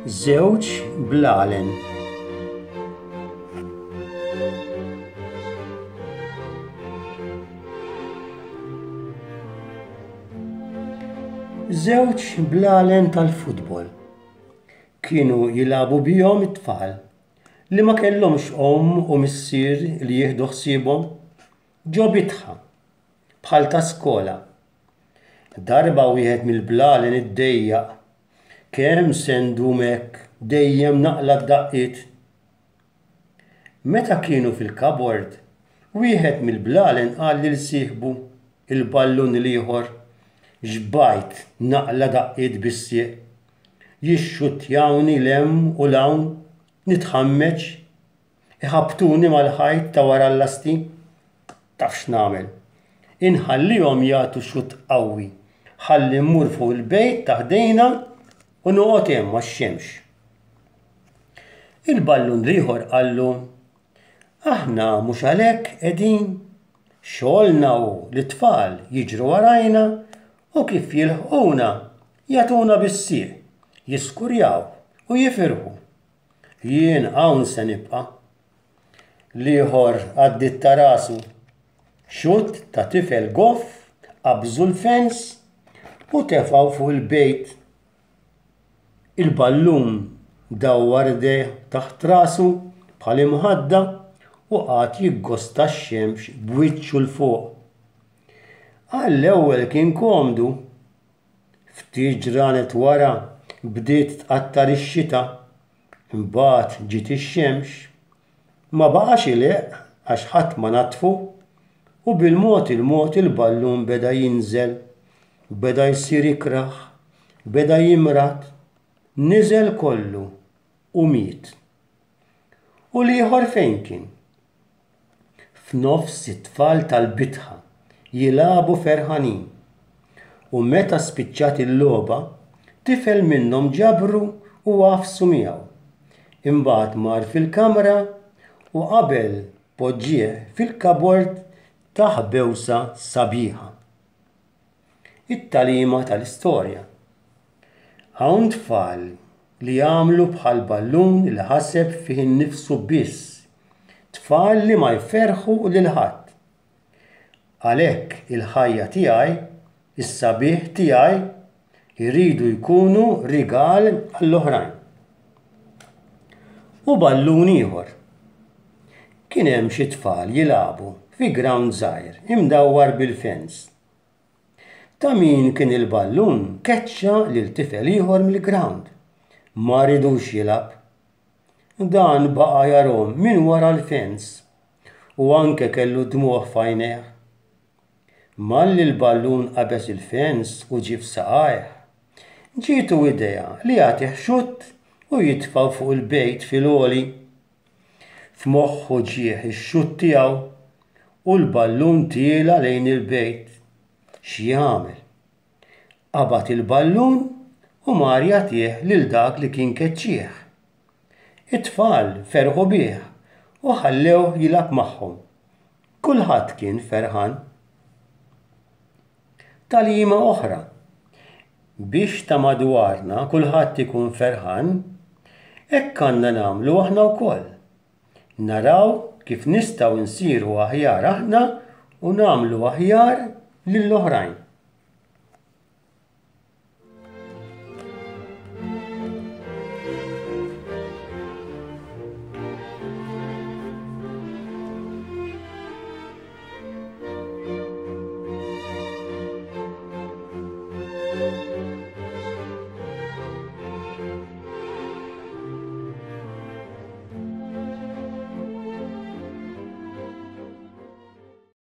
Żewġ blalen. Żewġ blalen tal-futbol. Kienu jilagħbu bihom it-tfal li ma kellhomx u missier li jieħdu ħsiebhom ġo bitħa bħal ta' skola. Darba wieħed mill-blalen iddejjaq kemm sendum hekk dejjem naqla daqqiet. Meta kienu fil-kabord, wieħed mill-blalen qal lil sieħbu il-ballun ieħor xbajt naqla daqqiet bis-sieq. Jixxuttjawni lem u lawn, nitħammeġ, iħabtuni mal-ħajt ta' wara l-lasti. Taf x'nagħmel. Inħallihom jagħtu xutt qawwi, ħalli mmur fuq il-bejt ta' ħdejna u noqgħod hemm għax-xemx. Il-ballun ieħor qallu: aħna mhux għalhekk qegħdin, xogħolna hu l-tfal jiġru warajna u kif jilħquna jagħtuna bis-sieq, jiskurjaw u jifirħu. Jien hawn se nibqa'. L-ieħor għaddit ta' rasu, xutt ta' tifel goff qabżu l-fens u tefgħu fuq il-bejt. Il-ballun dawwar idejh taħt rasu bħal imħadda u qagħad jiggosta x-xemx b'wiċċu l fuq. Għall-ewwel kien komdu, ftit ġranet wara bdiet tqattar ix-xita, imbagħad ġiet ix-xemx, ma baqax ileq għax ħadd ma natfu u bil-mod il-ballun beda jinżel, beda jsir ikraħ, beda jimrat, niżel kollu u miet. U l-ieħor fejn kien? F'nofs it-tfal tal-bitħa jilagħbu ferħanin u meta spiċċat il-logħba tifel minnhom ġabru u għafsu miegħu. Imbagħad mar fil-kamra u qabel poġġieh fil-kabord taħ bewsa sabiħa. It-tagħliema tal-istorja. Hawn tfal li jagħmlu bħal ballun li ħaseb fih innifsu biss, tfal li ma jferħu lil ħadd. Għalhekk il-ħajja tiegħi, is-sabiħ tiegħi jridu jkunu rigal għall-oħrajn. U ballun ieħor. Kien hemm xi tfal jilagħbu fi ground żgħir imdawwar bil-fens. Ta' min kien il-ballun keċċa lil tifel ieħor mill-ground. Ma ridux jilgħab. Dan baqa' jarahom minn wara l-fens u anke kellu dmuħ f'għajnejh. Malli l-ballun qabeż il-fens u ġie f'saqajh, ġietu idea li jagħtih xutt u jitfgħu fuq il-bejt fil-għoli. F'moħħu ġie x-xutt tiegħu u l-ballun tiela lejn il-bejt. X'jagħmel? Qabad il-ballun u mar jagħtih lil dak li kien keċċih. It-tfal ferħu bih u ħallewh jilgħab magħhom. Kulħadd kien ferħan. Tagħliema oħra. Biex ta' madwarna kulħadd ikun ferħan, hekk għandna nagħmlu aħna wkoll. Naraw kif nistgħu nsiru aħjar aħna u nagħmlu aħjar lill-oħrajn.